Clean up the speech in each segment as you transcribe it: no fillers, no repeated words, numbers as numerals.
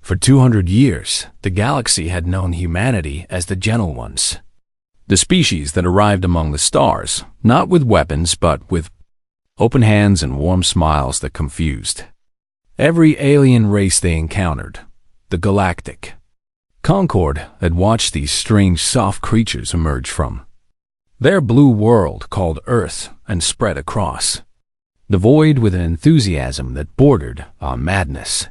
For 200 years, the galaxy had known humanity as the gentle ones, the species that arrived among the stars, not with weapons but with open hands and warm smiles that confused every alien race they encountered. The Galactic Concord had watched these strange soft creatures emerge from their blue world called Earth and spread across the void with an enthusiasm that bordered on madness.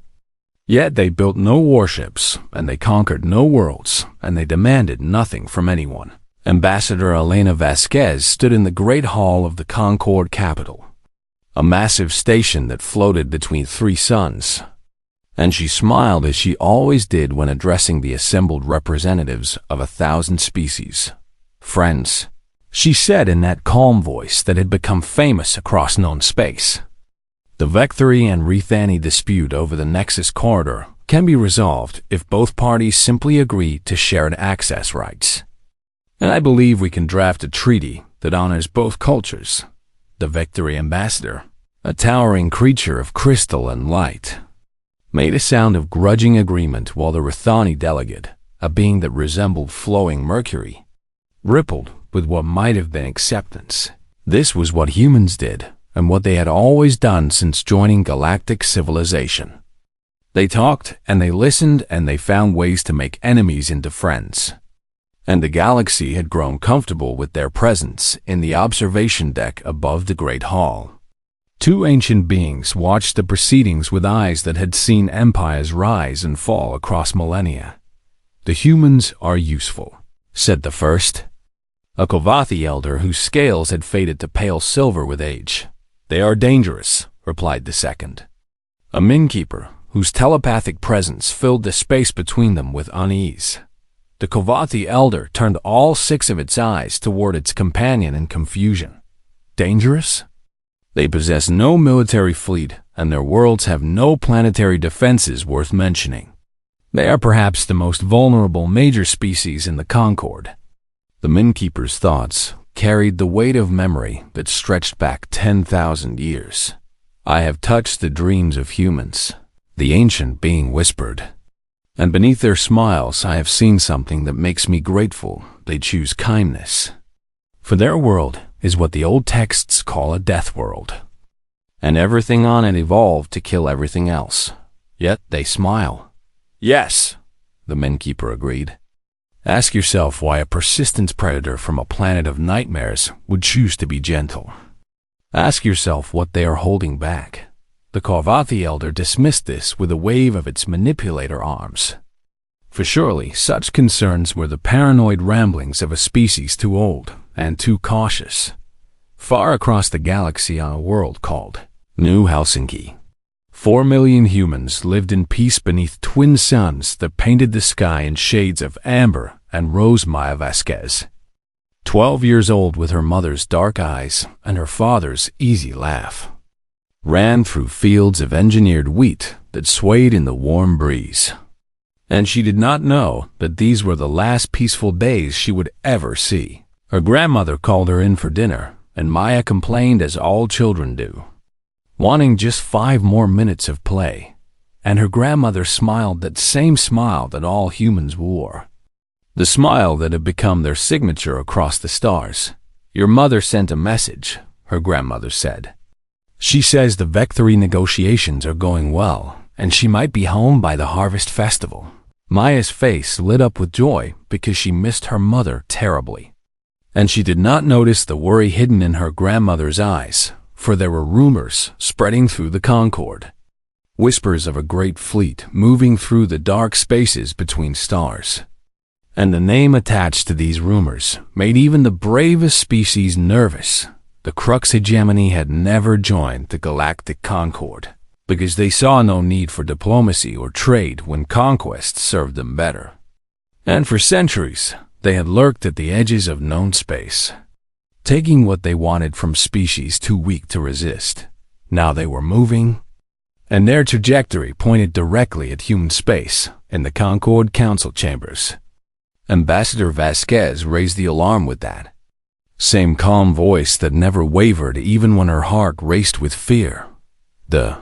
Yet they built no warships, and they conquered no worlds, and they demanded nothing from anyone. Ambassador Elena Vasquez stood in the great hall of the Concord capital, a massive station that floated between three suns, and she smiled as she always did when addressing the assembled representatives of 1,000 species. "Friends," she said in that calm voice that had become famous across known space, "the Vecturi and Rethani dispute over the Nexus corridor can be resolved if both parties simply agree to shared access rights. And I believe we can draft a treaty that honors both cultures." The Vecturi ambassador, a towering creature of crystal and light, made a sound of grudging agreement, while the Rethani delegate, a being that resembled flowing mercury, rippled with what might have been acceptance. This was what humans did, and what they had always done since joining galactic civilization. They talked, and they listened, and they found ways to make enemies into friends. And the galaxy had grown comfortable with their presence in the observation deck above the Great Hall. Two ancient beings watched the proceedings with eyes that had seen empires rise and fall across millennia. "The humans are useful," said the first, a Kovathi elder whose scales had faded to pale silver with age. "They are dangerous," replied the second, a Minkeeper whose telepathic presence filled the space between them with unease. The Kovathi elder turned all 6 of its eyes toward its companion in confusion. "Dangerous? They possess no military fleet, and their worlds have no planetary defenses worth mentioning. They are perhaps the most vulnerable major species in the Concord." The Minkeeper's thoughts carried the weight of memory that stretched back 10,000 years. "I have touched the dreams of humans," the ancient being whispered, "and beneath their smiles I have seen something that makes me grateful. They choose kindness. For their world is what the old texts call a death world, and everything on it evolved to kill everything else. Yet they smile." "Yes," the Minkeeper agreed. "Ask yourself why a persistent predator from a planet of nightmares would choose to be gentle. Ask yourself what they are holding back." The Kovathi elder dismissed this with a wave of its manipulator arms. For surely such concerns were the paranoid ramblings of a species too old and too cautious. Far across the galaxy on a world called New Helsinki, 4 million humans lived in peace beneath twin suns that painted the sky in shades of amber and rose. Maya Vasquez, 12 years old, with her mother's dark eyes and her father's easy laugh, ran through fields of engineered wheat that swayed in the warm breeze. And she did not know that these were the last peaceful days she would ever see. Her grandmother called her in for dinner, and Maya complained, as all children do, wanting just 5 more minutes of play. And her grandmother smiled that same smile that all humans wore, the smile that had become their signature across the stars. "Your mother sent a message," her grandmother said. "She says the Vecturi negotiations are going well, and she might be home by the harvest festival." Maya's face lit up with joy because she missed her mother terribly. And she did not notice the worry hidden in her grandmother's eyes, for there were rumors spreading through the Concord. Whispers of a great fleet moving through the dark spaces between stars. And the name attached to these rumors made even the bravest species nervous. The Crux hegemony had never joined the Galactic Concord, because they saw no need for diplomacy or trade when conquest served them better. And for centuries, they had lurked at the edges of known space, taking what they wanted from species too weak to resist. Now they were moving, and their trajectory pointed directly at human space in the Concord Council chambers. Ambassador Vasquez raised the alarm with that same calm voice that never wavered even when her heart raced with fear. The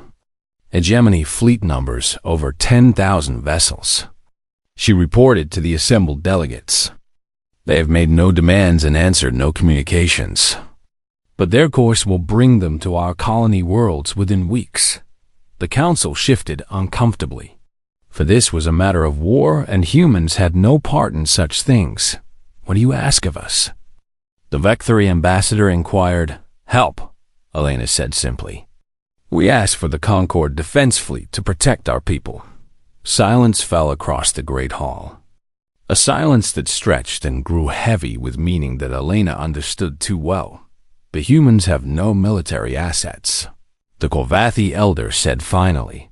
Hegemony fleet numbers over 10,000 vessels. She reported to the assembled delegates. They have made no demands and answered no communications. But their course will bring them to our colony worlds within weeks. The council shifted uncomfortably. For this was a matter of war, and humans had no part in such things. What do you ask of us? The Vecthory ambassador inquired. Help, Elena said simply. We ask for the Concord Defense Fleet to protect our people. Silence fell across the great hall. A silence that stretched and grew heavy with meaning that Elena understood too well. The humans have no military assets, the Korvathi elder said finally.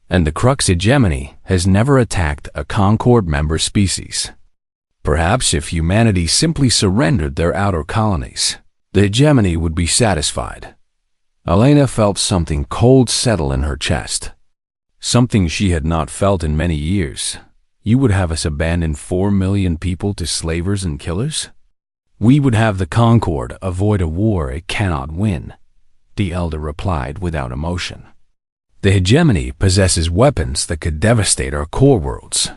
And the Crux hegemony has never attacked a Concord member species. Perhaps if humanity simply surrendered their outer colonies, the hegemony would be satisfied. Elena felt something cold settle in her chest. Something she had not felt in many years. You would have us abandon 4 million people to slavers and killers? We would have the Concord avoid a war it cannot win, the elder replied without emotion. The hegemony possesses weapons that could devastate our core worlds,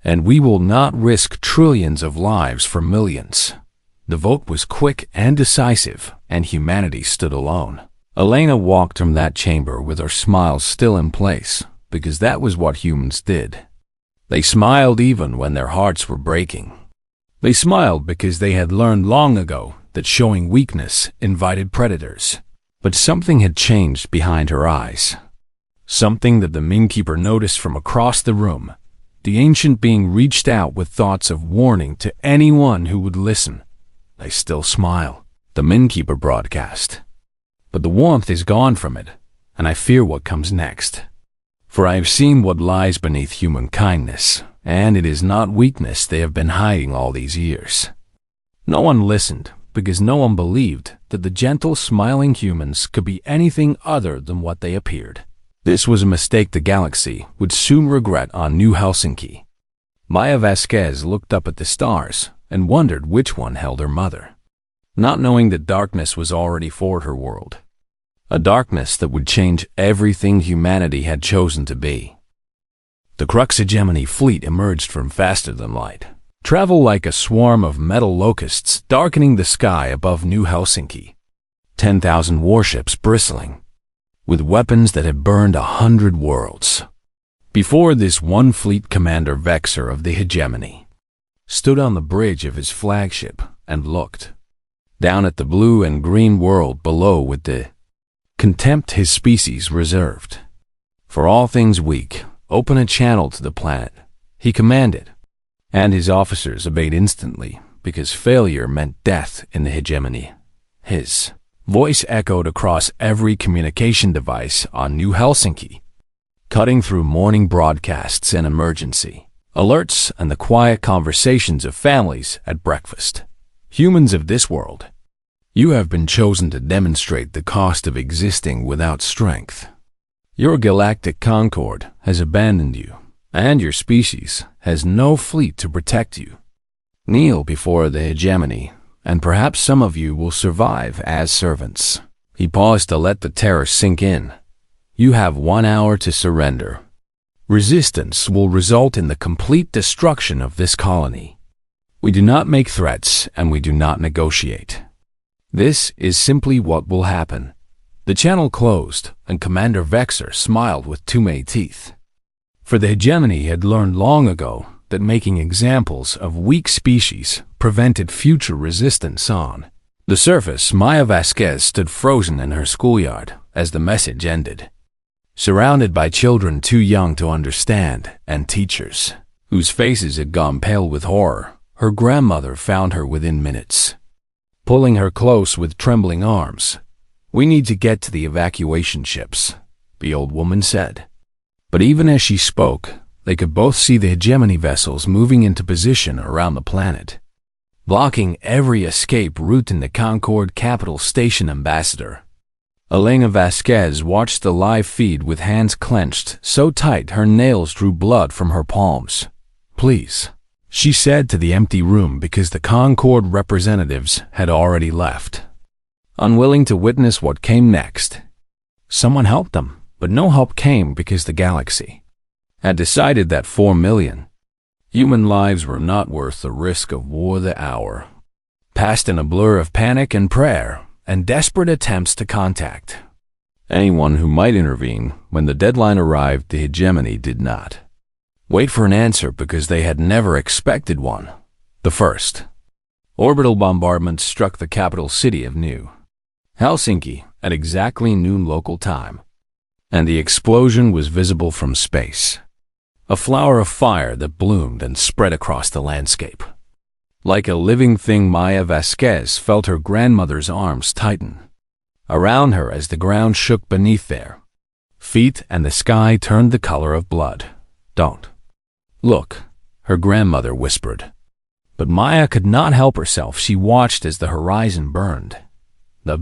and we will not risk trillions of lives for millions. The vote was quick and decisive, and humanity stood alone. Elena walked from that chamber with her smile still in place, because that was what humans did. They smiled even when their hearts were breaking. They smiled because they had learned long ago that showing weakness invited predators. But something had changed behind her eyes. Something that the Minkeeper noticed from across the room. The ancient being reached out with thoughts of warning to anyone who would listen. I still smile, the Minkeeper broadcast. But the warmth is gone from it, and I fear what comes next. For I have seen what lies beneath human kindness, and it is not weakness they have been hiding all these years. No one listened, because no one believed that the gentle, smiling humans could be anything other than what they appeared. This was a mistake the galaxy would soon regret on New Helsinki. Maya Vasquez looked up at the stars and wondered which one held her mother, not knowing that darkness was already for her world. A darkness that would change everything humanity had chosen to be. The Crux Hegemony fleet emerged from faster than light, travel like a swarm of metal locusts darkening the sky above New Helsinki. 10,000 warships bristling, with weapons that had burned 100 worlds. Before this one fleet commander Vexor of the hegemony stood on the bridge of his flagship and looked down at the blue and green world below with the contempt his species reserved. For all things weak, open a channel to the planet, he commanded, and his officers obeyed instantly because failure meant death in the hegemony. His voice echoed across every communication device on New Helsinki, cutting through morning broadcasts and emergency alerts and the quiet conversations of families at breakfast. Humans of this world, you have been chosen to demonstrate the cost of existing without strength. Your galactic concord has abandoned you, and your species has no fleet to protect you. Kneel before the hegemony, and perhaps some of you will survive as servants. He paused to let the terror sink in. You have 1 hour to surrender. Resistance will result in the complete destruction of this colony. We do not make threats, and we do not negotiate. This is simply what will happen. The channel closed, and Commander Vexor smiled with two-made teeth. For the hegemony had learned long ago that making examples of weak species prevented future resistance on the surface. Maya Vasquez stood frozen in her schoolyard as the message ended, surrounded by children too young to understand and teachers whose faces had gone pale with horror. Her grandmother found her within minutes, pulling her close with trembling arms. We need to get to the evacuation ships, the old woman said. But even as she spoke, they could both see the hegemony vessels moving into position around the planet, blocking every escape route in the Concord Capital Station. Ambassador Elena Vasquez watched the live feed with hands clenched so tight her nails drew blood from her palms. Please, she said to the empty room because the Concord representatives had already left, unwilling to witness what came next. Someone help them, But no help came because the galaxy had decided that 4 million human lives were not worth the risk of war. The hour passed in a blur of panic and prayer and desperate attempts to contact anyone who might intervene. When the deadline arrived, the hegemony did not wait for an answer because they had never expected one. The first orbital bombardment struck the capital city of New Helsinki at exactly noon local time, and the explosion was visible from space, a flower of fire that bloomed and spread across the landscape. Like a living thing, Maya Vasquez felt her grandmother's arms tighten around her as the ground shook beneath their feet and the sky turned the color of blood. "Don't look," her grandmother whispered. But Maya could not help herself. She watched as the horizon burned. The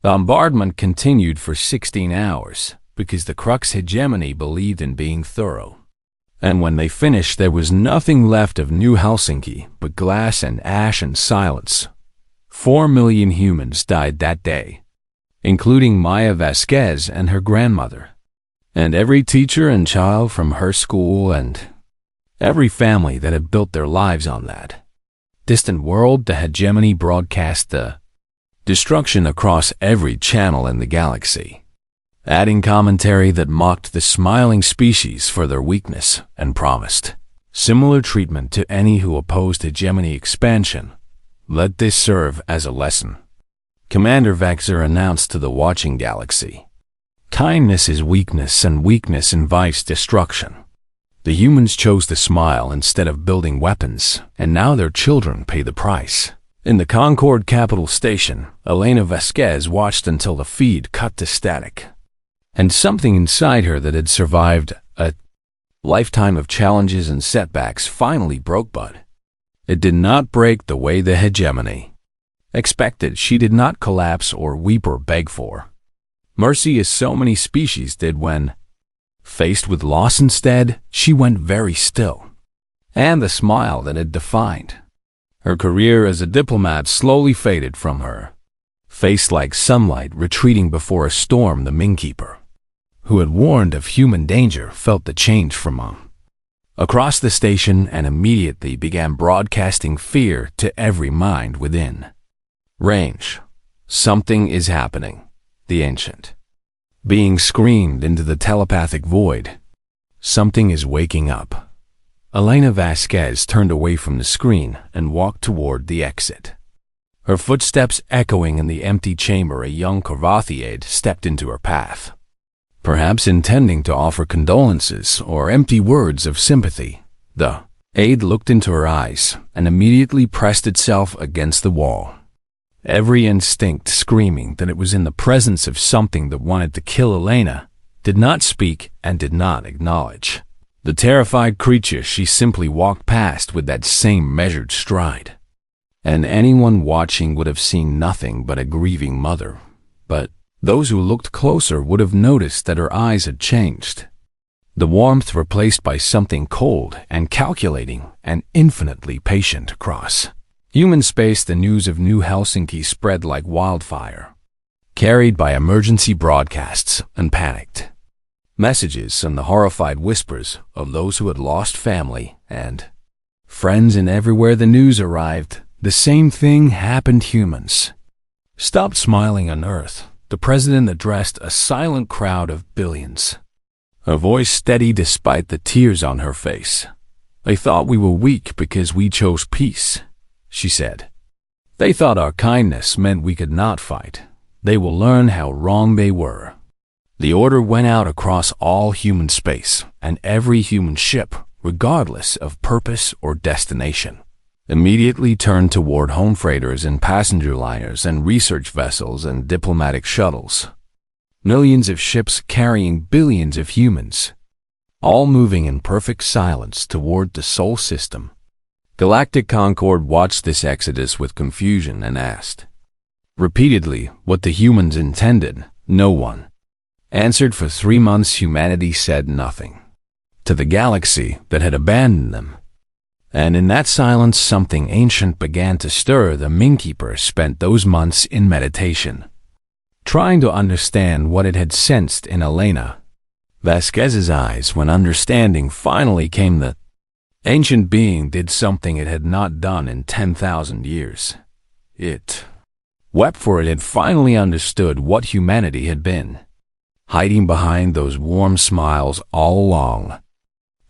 bombardment continued for 16 hours because the Crux hegemony believed in being thorough. And when they finished, there was nothing left of New Helsinki but glass and ash and silence. 4 million humans died that day, including Maya Vasquez and her grandmother, and every teacher and child from her school, and every family that had built their lives on that distant world. The hegemony broadcast the destruction across every channel in the galaxy, adding commentary that mocked the smiling species for their weakness and promised similar treatment to any who opposed hegemony expansion. "Let this serve as a lesson," Commander Vexer announced to the watching galaxy. "Kindness is weakness, and weakness invites destruction." The humans chose to smile instead of building weapons, and now their children pay the price. In the Concord capital station, Elena Vasquez watched until the feed cut to static, and something inside her that had survived a lifetime of challenges and setbacks finally broke. But it did not break the way the hegemony expected. She did not collapse or weep or beg for mercy as so many species did when faced with loss. Instead, she went very still, and the smile that had defined her career as a diplomat slowly faded from her face like sunlight retreating before a storm. The Mingkeeper, who had warned of human danger, felt the change from across the station and immediately began broadcasting fear to every mind within range. "Something is happening," the ancient being screamed into the telepathic void. "Something is waking up." Elena Vasquez turned away from the screen and walked toward the exit. Her footsteps echoing in the empty chamber. A young Carvathiade stepped into her path, perhaps intending to offer condolences or empty words of sympathy. The aide looked into her eyes and immediately pressed itself against the wall, every instinct screaming that it was in the presence of something that wanted to kill. Elena did not speak and did not acknowledge the terrified creature. She simply walked past with that same measured stride, and anyone watching would have seen nothing but a grieving mother. But those who looked closer would have noticed that her eyes had changed, the warmth replaced by something cold and calculating and infinitely patient. Across human space, the news of New Helsinki spread like wildfire, carried by emergency broadcasts and panicked messages and the horrified whispers of those who had lost family and friends. And everywhere the news arrived, the same thing happened. Humans stopped smiling on Earth. The president addressed a silent crowd of billions, her voice steady despite the tears on her face. "They thought we were weak because we chose peace," she said. "They thought our kindness meant we could not fight. They will learn how wrong they were." The order went out across all human space, and every human ship, regardless of purpose or destination, immediately turned toward home. Freighters and passenger liners and research vessels and diplomatic shuttles. Millions of ships carrying billions of humans, all moving in perfect silence toward the Sol system. Galactic Concord watched this exodus with confusion and asked repeatedly what the humans intended. No one answered. For 3 months, humanity said nothing to the galaxy that had abandoned them. And in that silence, something ancient began to stir. The Mingkeeper spent those months in meditation, trying to understand what it had sensed in Elena Vasquez's eyes when understanding finally came. The ancient being did something it had not done in 10,000 years. It wept, for it had finally understood what humanity had been, hiding behind those warm smiles all along.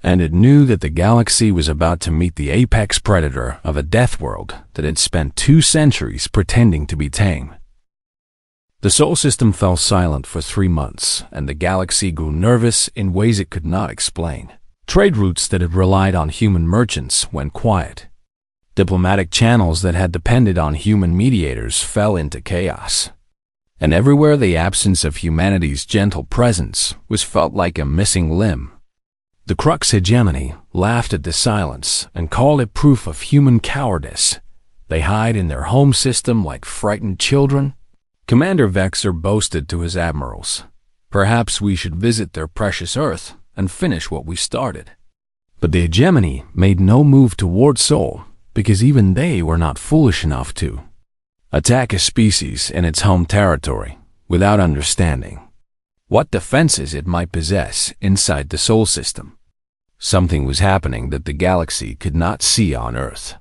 And it knew that the galaxy was about to meet the apex predator of a death world that had spent 2 centuries pretending to be tame. The Sol system fell silent for 3 months, and the galaxy grew nervous in ways it could not explain. Trade routes that had relied on human merchants went quiet. Diplomatic channels that had depended on human mediators fell into chaos. And everywhere the absence of humanity's gentle presence was felt like a missing limb. The Crux hegemony laughed at the silence and called it proof of human cowardice. They hide in their home system like frightened children. Commander Vexer boasted to his admirals, "Perhaps we should visit their precious Earth and finish what we started." But the hegemony made no move toward Sol, because even they were not foolish enough to attack a species in its home territory without understanding what defenses it might possess inside the Sol system. Something was happening that the galaxy could not see on Earth.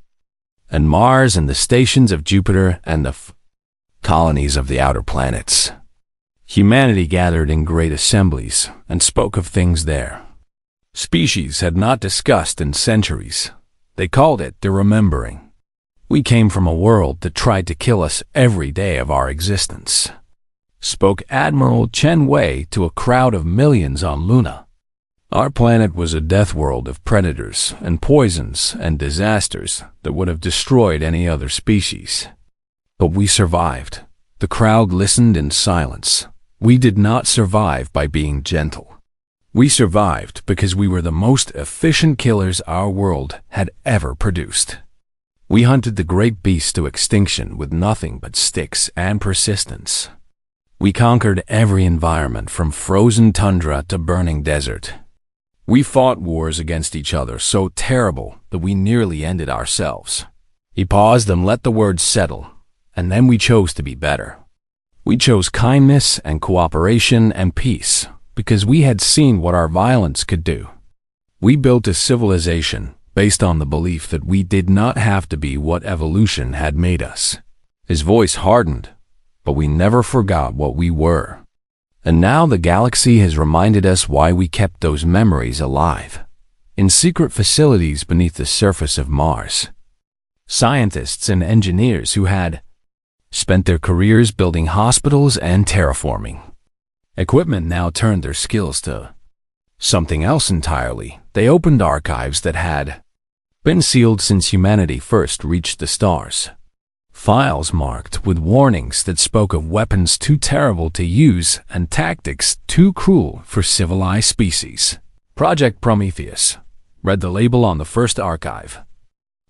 And Mars and the stations of Jupiter and the colonies of the outer planets. Humanity gathered in great assemblies and spoke of things there species had not discussed in centuries. They called it the remembering. We came from a world that tried to kill us every day of our existence, spoke Admiral Chen Wei to a crowd of millions on Luna. Our planet was a death world of predators and poisons and disasters that would have destroyed any other species. But we survived. The crowd listened in silence. We did not survive by being gentle. We survived because we were the most efficient killers our world had ever produced. We hunted the great beasts to extinction with nothing but sticks and persistence. We conquered every environment from frozen tundra to burning desert. We fought wars against each other so terrible that we nearly ended ourselves. He paused and let the words settle, and then we chose to be better. We chose kindness and cooperation and peace because we had seen what our violence could do. We built a civilization based on the belief that we did not have to be what evolution had made us. His voice hardened, but we never forgot what we were. And now the galaxy has reminded us why we kept those memories alive. In secret facilities beneath the surface of Mars, scientists and engineers who had spent their careers building hospitals and terraforming equipment now turned their skills to something else entirely. They opened archives that had been sealed since humanity first reached the stars. Files marked with warnings that spoke of weapons too terrible to use and tactics too cruel for civilized species. Project Prometheus read the label on the first archive.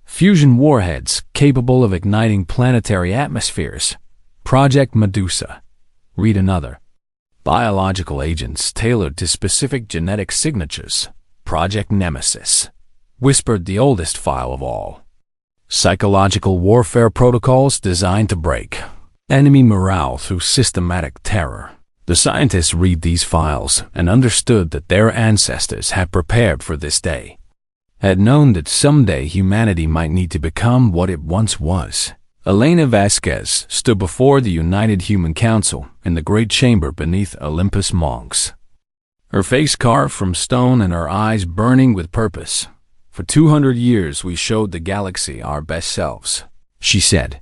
Fusion warheads capable of igniting planetary atmospheres. Project Medusa. Read another. Biological agents tailored to specific genetic signatures. Project Nemesis. Whispered the oldest file of all. Psychological warfare protocols designed to break enemy morale through systematic terror. The scientists read these files and understood that their ancestors had prepared for this day, had known that someday humanity might need to become what it once was. Elena Vasquez stood before the United Human Council in the great chamber beneath Olympus Mons, her face carved from stone and her eyes burning with purpose. "For 200 years we showed the galaxy our best selves," she said.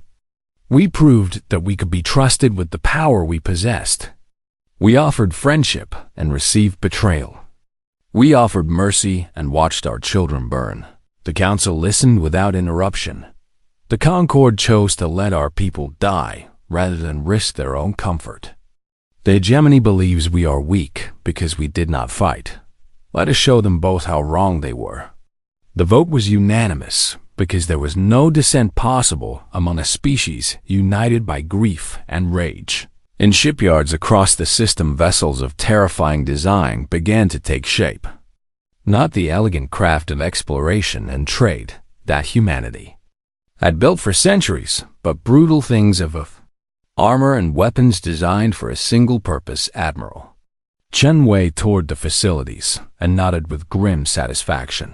"We proved that we could be trusted with the power we possessed. We offered friendship and received betrayal. We offered mercy and watched our children burn." The council listened without interruption. The Concord chose to let our people die rather than risk their own comfort. The hegemony believes we are weak because we did not fight. Let us show them both how wrong they were. The vote was unanimous because there was no dissent possible among a species united by grief and rage. In shipyards across the system, vessels of terrifying design began to take shape. Not the elegant craft of exploration and trade that humanity had built for centuries, but brutal things of armor and weapons designed for a single purpose: admiral. Chen Wei toured the facilities and nodded with grim satisfaction.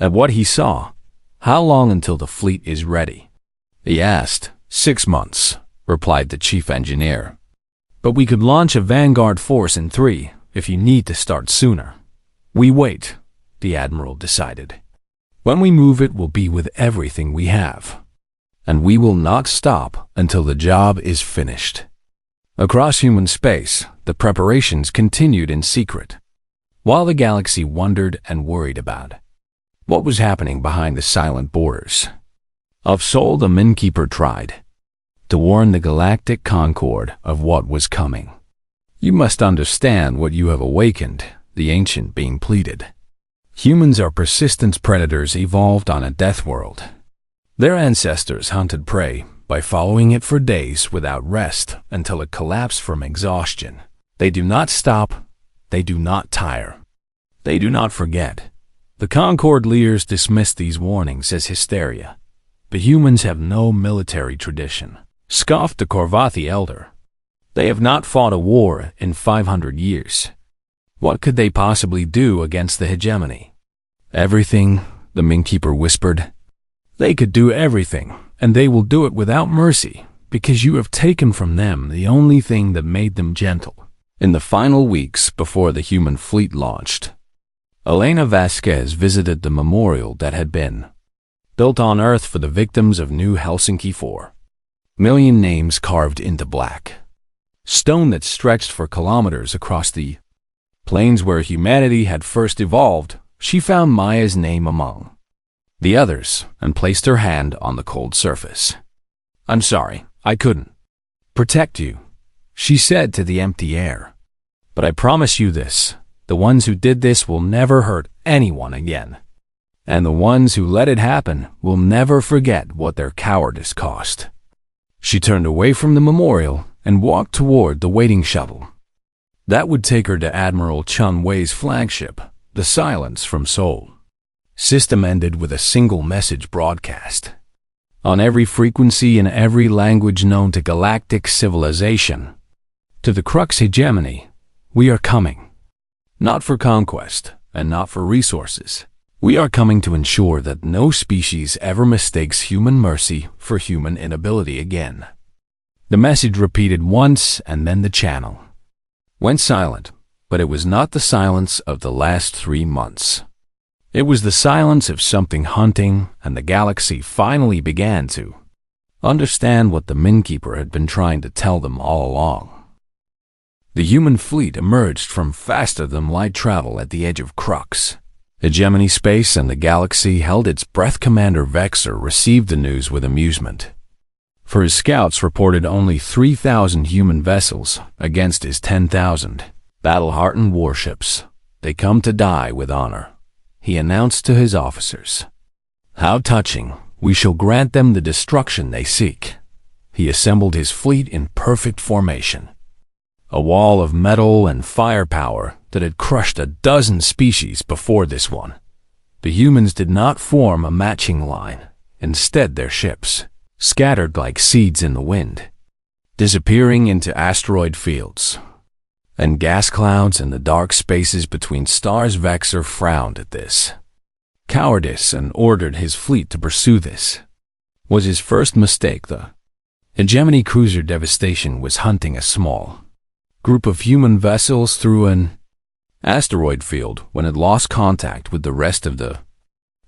At what he saw, "How long until the fleet is ready?" he asked. 6 months, replied the chief engineer. "But we could launch a vanguard force in 3 if you need to start sooner." "We wait," the admiral decided. "When we move it will be with everything we have. And we will not stop until the job is finished." Across human space, the preparations continued in secret, while the galaxy wondered and worried about what was happening behind the silent borders of Sol. The Minkeeper tried to warn the Galactic Concord of what was coming. "You must understand what you have awakened," the ancient being pleaded. "Humans are persistent predators evolved on a death world. Their ancestors hunted prey by following it for days without rest until it collapsed from exhaustion. They do not stop. They do not tire. They do not forget." The Concord leaders dismissed these warnings as hysteria. "But humans have no military tradition," scoffed the Korvathi elder. "They have not fought a war in 500 years. What could they possibly do against the hegemony?" "Everything," the Minkeeper whispered. "They could do everything, and they will do it without mercy, because you have taken from them the only thing that made them gentle." In the final weeks before the human fleet launched, Elena Vasquez visited the memorial that had been built on Earth for the victims of New Helsinki 4,000,000 names carved into black stone that stretched for kilometers across the plains where humanity had first evolved. She found Maya's name among the others and placed her hand on the cold surface. "I'm sorry, I couldn't protect you," she said to the empty air. "But I promise you this, the ones who did this will never hurt anyone again. And the ones who let it happen will never forget what their cowardice cost." She turned away from the memorial and walked toward the waiting shuttle that would take her to Admiral Chen Wei's flagship, the Silence from Seoul. System ended with a single message broadcast on every frequency in every language known to galactic civilization. "To the Crux hegemony, we are coming. Not for conquest and not for resources. We are coming to ensure that no species ever mistakes human mercy for human inability again." The message repeated once, and then the channel went silent, but it was not the silence of the last 3 months. It was the silence of something hunting, and the galaxy finally began to understand what the Minkeeper had been trying to tell them all along. The human fleet emerged from faster-than-light travel at the edge of Crux hegemony space, and the galaxy held its breath. Commander Vexer received the news with amusement, for his scouts reported only 3,000 human vessels against his 10,000 battle-hardened warships. "They come to die with honor," he announced to his officers. "How touching! We shall grant them the destruction they seek." He assembled his fleet in perfect formation, a wall of metal and firepower that had crushed a dozen species before this one. The humans did not form a matching line. Instead, their ships scattered like seeds in the wind, disappearing into asteroid fields and gas clouds in the dark spaces between stars. Vexer frowned at this cowardice and ordered his fleet to pursue. This was his first mistake. The hegemony cruiser Devastation was hunting a small group of human vessels through an asteroid field when it lost contact with the rest of the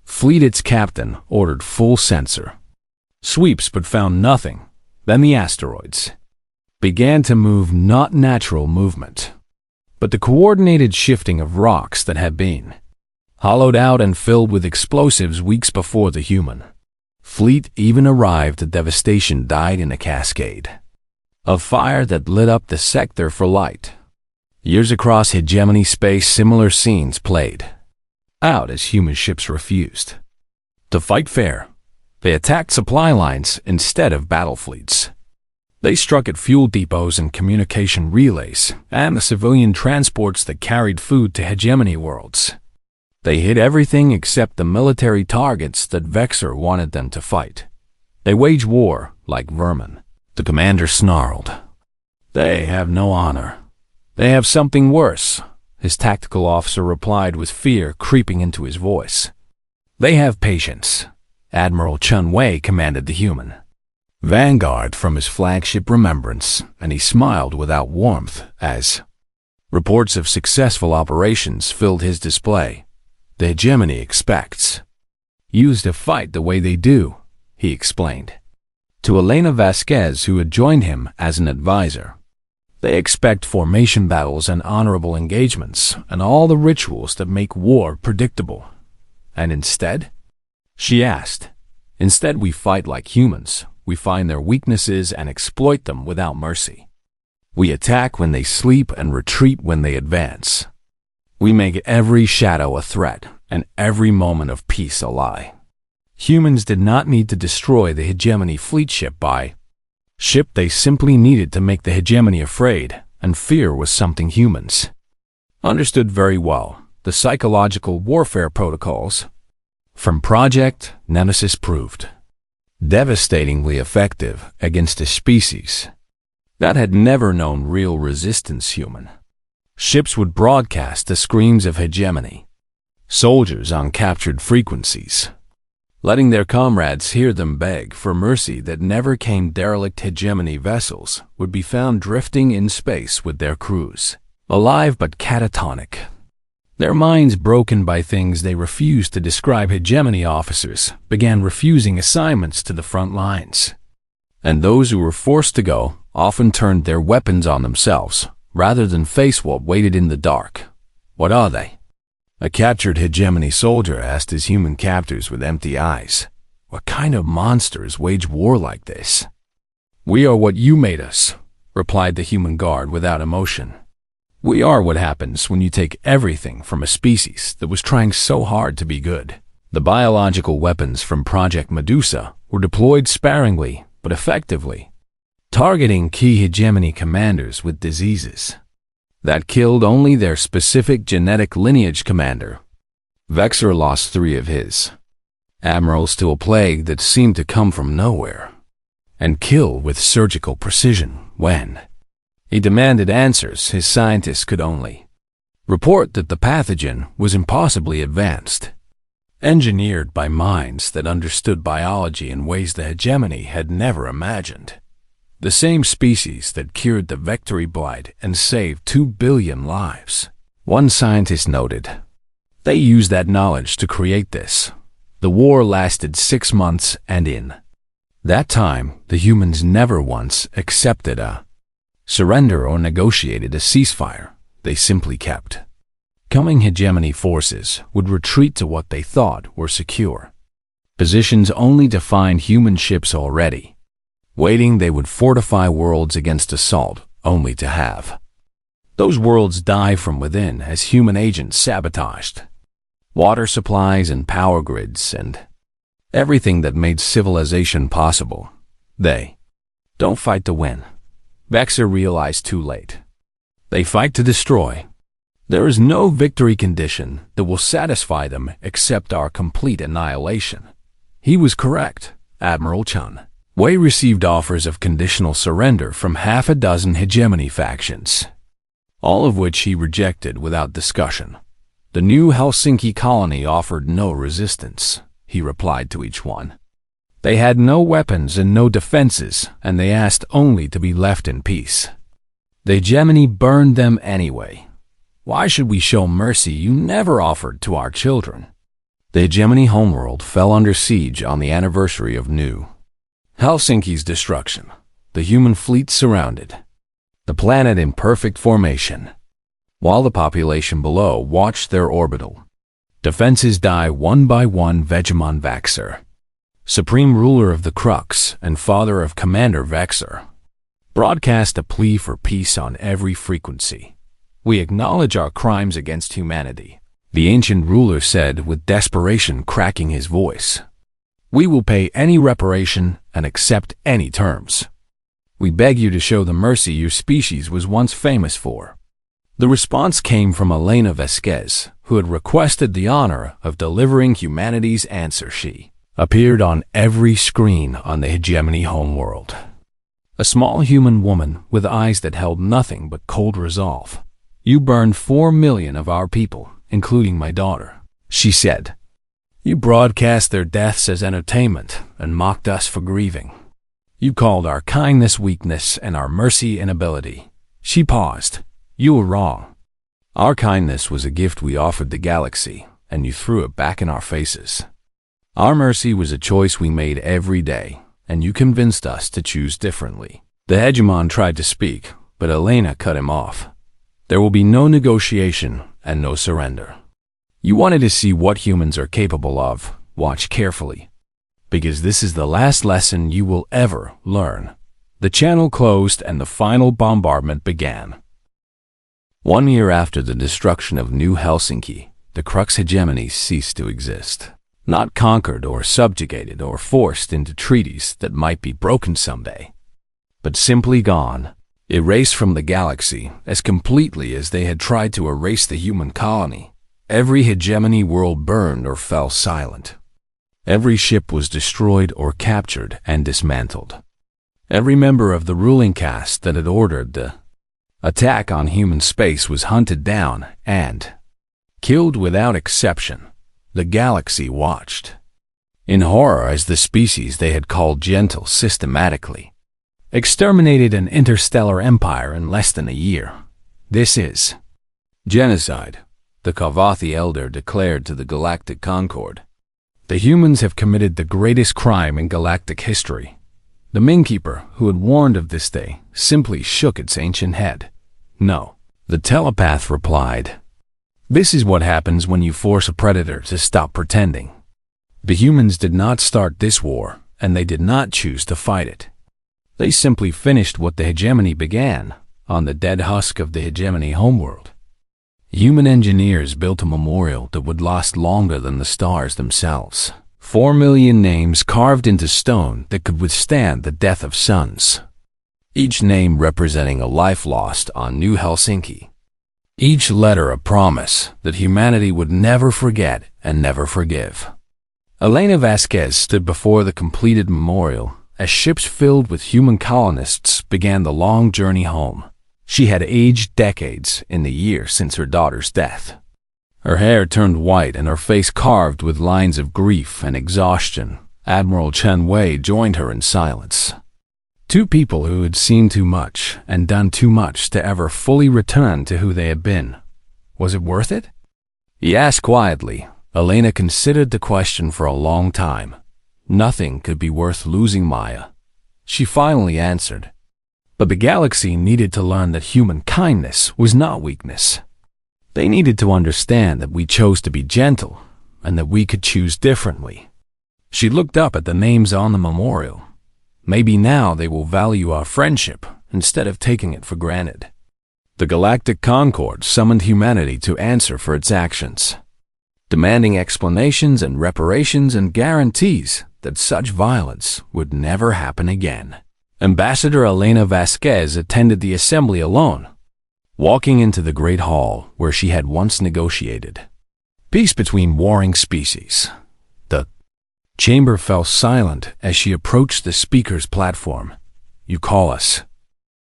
fleet. Its captain ordered full sensor sweeps but found nothing. Then the asteroids began to move, not natural movement, but the coordinated shifting of rocks that had been hollowed out and filled with explosives weeks before the human fleet even arrived. The Devastation died in a cascade of fire that lit up the sector for light. Years across hegemony space, similar scenes played out as human ships refused to fight fair. They attacked supply lines instead of battle fleets. They struck at fuel depots and communication relays and the civilian transports that carried food to hegemony worlds. They hit everything except the military targets that Vexer wanted them to fight. They wage war like vermin. The commander snarled. "They have no honor. They have something worse, his tactical officer replied with fear creeping into his voice. They have patience, Admiral Chun Wei commanded the human. Vanguard from his flagship Remembrance, and he smiled without warmth as reports of successful operations filled his display. The hegemony expects used to fight the way they do, he explained. To Elena Vasquez, who had joined him as an advisor, they expect formation battles and honorable engagements and all the rituals that make war predictable. And instead? She asked. Instead, we fight like humans. We find their weaknesses and exploit them without mercy. We attack when they sleep and retreat when they advance. We make every shadow a threat and every moment of peace a lie. Humans did not need to destroy the hegemony fleet ship by ship. They simply needed to make the hegemony afraid, and fear was something humans understood very well. The psychological warfare protocols from Project Nemesis proved devastatingly effective against a species that had never known real resistance. Human ships would broadcast the screams of hegemony, soldiers on captured frequencies, letting their comrades hear them beg for mercy that never came. Derelict hegemony vessels would be found drifting in space with their crews, alive but catatonic, their minds broken by things they refused to describe. Hegemony officers began refusing assignments to the front lines, and those who were forced to go often turned their weapons on themselves rather than face what waited in the dark. What are they? A captured hegemony soldier asked his human captors with empty eyes. What kind of monsters wage war like this? We are what you made us, replied the human guard without emotion. We are what happens when you take everything from a species that was trying so hard to be good. The biological weapons from Project Medusa were deployed sparingly but effectively, targeting key hegemony commanders with diseases that killed only their specific genetic lineage. Commander Vexor lost 3 of his admirals to a plague that seemed to come from nowhere and kill with surgical precision. When he demanded answers, his scientists could only report that the pathogen was impossibly advanced, engineered by minds that understood biology in ways the hegemony had never imagined. The same species that cured the Vectory blight and saved 2 billion lives. One scientist noted, they used that knowledge to create this. The war lasted 6 months, and in that time, the humans never once accepted a surrender or negotiated a ceasefire. They simply kept coming. Hegemony forces would retreat to what they thought were secure positions, only to find human ships already waiting. They would fortify worlds against assault, only to have those worlds die from within as human agents sabotaged water supplies and power grids and everything that made civilization possible. They don't fight to win, Vexor realized too late. They fight to destroy. There is no victory condition that will satisfy them except our complete annihilation. He was correct. Admiral Chun Wei received offers of conditional surrender from 6 hegemony factions, all of which he rejected without discussion. The new Helsinki colony offered no resistance, he replied to each one. They had no weapons and no defenses, and they asked only to be left in peace. The hegemony burned them anyway. Why should we show mercy you never offered to our children? The hegemony homeworld fell under siege on the anniversary of New Helsinki's destruction. The human fleet surrounded the planet in perfect formation, while the population below watched their orbital defenses die one by one. Vegemon Vexor, supreme ruler of the Crux and father of Commander Vexor, broadcast a plea for peace on every frequency. We acknowledge our crimes against humanity, the ancient ruler said with desperation cracking his voice. We will pay any reparation and accept any terms. We beg you to show the mercy your species was once famous for. The response came from Elena Vasquez, who had requested the honor of delivering humanity's answer. She appeared on every screen on the hegemony homeworld. A small human woman with eyes that held nothing but cold resolve. You burned 4 million of our people, including my daughter, she said. You broadcast their deaths as entertainment and mocked us for grieving. You called our kindness weakness and our mercy inability. She paused. You were wrong. Our kindness was a gift we offered the galaxy, and you threw it back in our faces. Our mercy was a choice we made every day, and you convinced us to choose differently. The hegemon tried to speak, but Elena cut him off. There will be no negotiation and no surrender. You wanted to see what humans are capable of. Watch carefully, because this is the last lesson you will ever learn. The channel closed and the final bombardment began. 1 year after the destruction of New Helsinki, the Crux hegemony ceased to exist. Not conquered or subjugated or forced into treaties that might be broken someday, but simply gone, erased from the galaxy as completely as they had tried to erase the human colony. Every hegemony world burned or fell silent. Every ship was destroyed or captured and dismantled. Every member of the ruling caste that had ordered the attack on human space was hunted down and killed without exception. The galaxy watched in horror as the species they had called gentle systematically exterminated an interstellar empire in less than a year. This is genocide, the Kavathi elder declared to the Galactic Concord. The humans have committed the greatest crime in galactic history. The Minkeeper, who had warned of this day, simply shook its ancient head. No, the telepath replied. This is what happens when you force a predator to stop pretending. The humans did not start this war, and they did not choose to fight it. They simply finished what the hegemony began, on the dead husk of the hegemony homeworld. Human engineers built a memorial that would last longer than the stars themselves. 4 million names carved into stone that could withstand the death of suns. Each name representing a life lost on New Helsinki. Each letter a promise that humanity would never forget and never forgive. Elena Vasquez stood before the completed memorial as ships filled with human colonists began the long journey home. She had aged decades in the year since her daughter's death. Her hair turned white and her face carved with lines of grief and exhaustion. Admiral Chen Wei joined her in silence. Two people who had seen too much and done too much to ever fully return to who they had been. Was it worth it? He asked quietly. Elena considered the question for a long time. Nothing could be worth losing Maya. She finally answered. But the galaxy needed to learn that human kindness was not weakness. They needed to understand that we chose to be gentle and that we could choose differently. She looked up at the names on the memorial. Maybe now they will value our friendship instead of taking it for granted. The Galactic Concord summoned humanity to answer for its actions, demanding explanations and reparations and guarantees that such violence would never happen again. Ambassador Elena Vasquez attended the assembly alone, walking into the great hall where she had once negotiated peace between warring species. The chamber fell silent as she approached the speaker's platform. You call us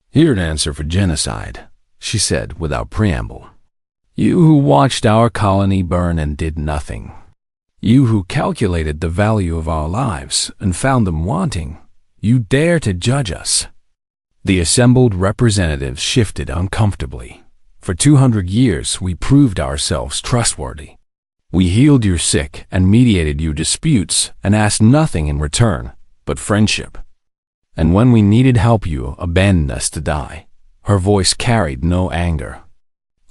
here to answer for genocide, she said without preamble. You who watched our colony burn and did nothing. You who calculated the value of our lives and found them wanting. You dare to judge us. The assembled representatives shifted uncomfortably. For 200 years, we proved ourselves trustworthy. We healed your sick and mediated your disputes and asked nothing in return but friendship. And when we needed help, you abandoned us to die. Her voice carried no anger,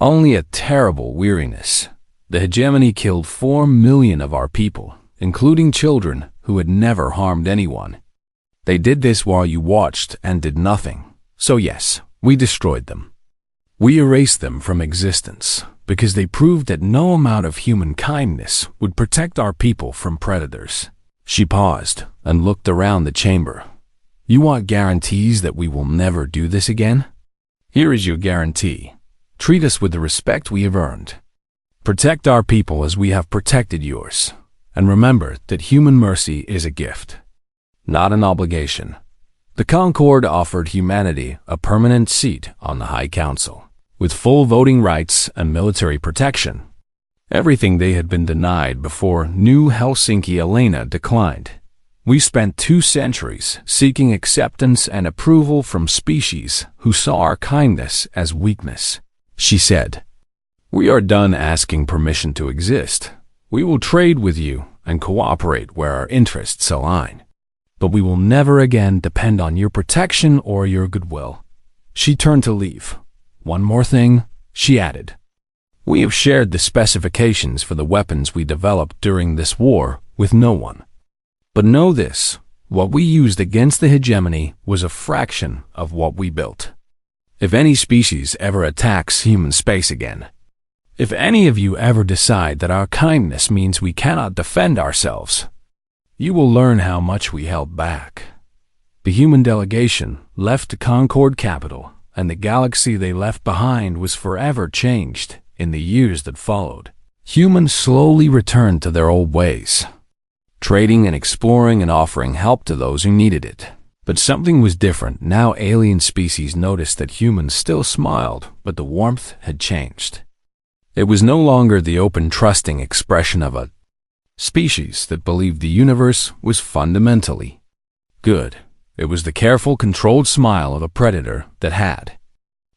only a terrible weariness. The hegemony killed 4 million of our people, including children who had never harmed anyone. They did this while you watched and did nothing. So yes, we destroyed them. We erased them from existence because they proved that no amount of human kindness would protect our people from predators. She paused and looked around the chamber. You want guarantees that we will never do this again? Here is your guarantee. Treat us with the respect we have earned. Protect our people as we have protected yours. And remember that human mercy is a gift, not an obligation. The Concord offered humanity a permanent seat on the High Council. with full voting rights and military protection. Everything they had been denied before New Helsinki Elena declined. We spent 2 centuries seeking acceptance and approval from species who saw our kindness as weakness, she said. We are done asking permission to exist. We will trade with you and cooperate where our interests align. But we will never again depend on your protection or your goodwill. She turned to leave. One more thing, she added. We have shared the specifications for the weapons we developed during this war with no one. But know this, what we used against the hegemony was a fraction of what we built. If any species ever attacks human space again, if any of you ever decide that our kindness means we cannot defend ourselves, you will learn how much we held back. The human delegation left the Concord capital, and the galaxy they left behind was forever changed in the years that followed. Humans slowly returned to their old ways, trading and exploring and offering help to those who needed it. But something was different. Now alien species noticed that humans still smiled, but the warmth had changed. It was no longer the open, trusting expression of a species that believed the universe was fundamentally good. It was the careful, controlled smile of a predator that had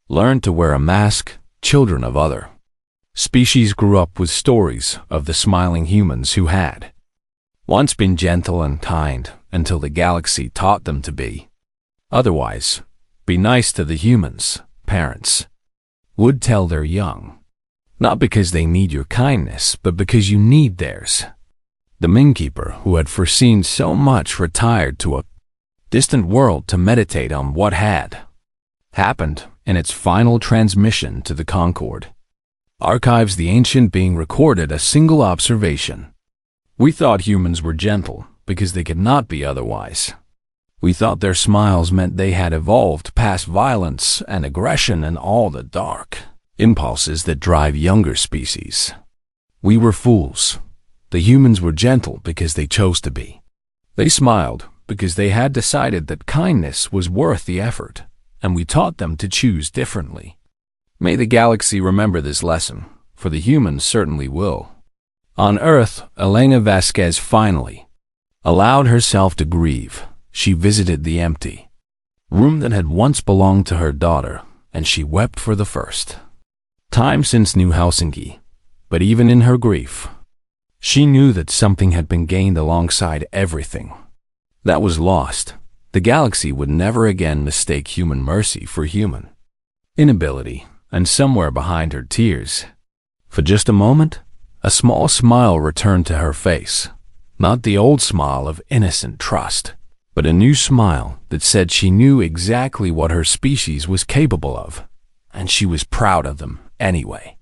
learned to wear a mask. Children of other species grew up with stories of the smiling humans who had once been gentle and kind until the galaxy taught them to be otherwise. Be nice to the humans, parents would tell their young. Not because they need your kindness, but because you need theirs. The Minkeeper, who had foreseen so much, retired to a distant world to meditate on what had happened in its final transmission to the Concord. Archives the ancient being recorded a single observation. We thought humans were gentle because they could not be otherwise. We thought their smiles meant they had evolved past violence and aggression and all the dark impulses that drive younger species. We were fools. The humans were gentle because they chose to be. They smiled because they had decided that kindness was worth the effort, and we taught them to choose differently. May the galaxy remember this lesson, for the humans certainly will. On Earth, Elena Vasquez finally allowed herself to grieve. She visited the empty room that had once belonged to her daughter, and she wept for the first time since New Helsinki. But even in her grief, she knew that something had been gained alongside everything that was lost. The galaxy would never again mistake human mercy for human inability, and somewhere behind her tears, for just a moment, a small smile returned to her face. Not the old smile of innocent trust, but a new smile that said she knew exactly what her species was capable of, and she was proud of them anyway.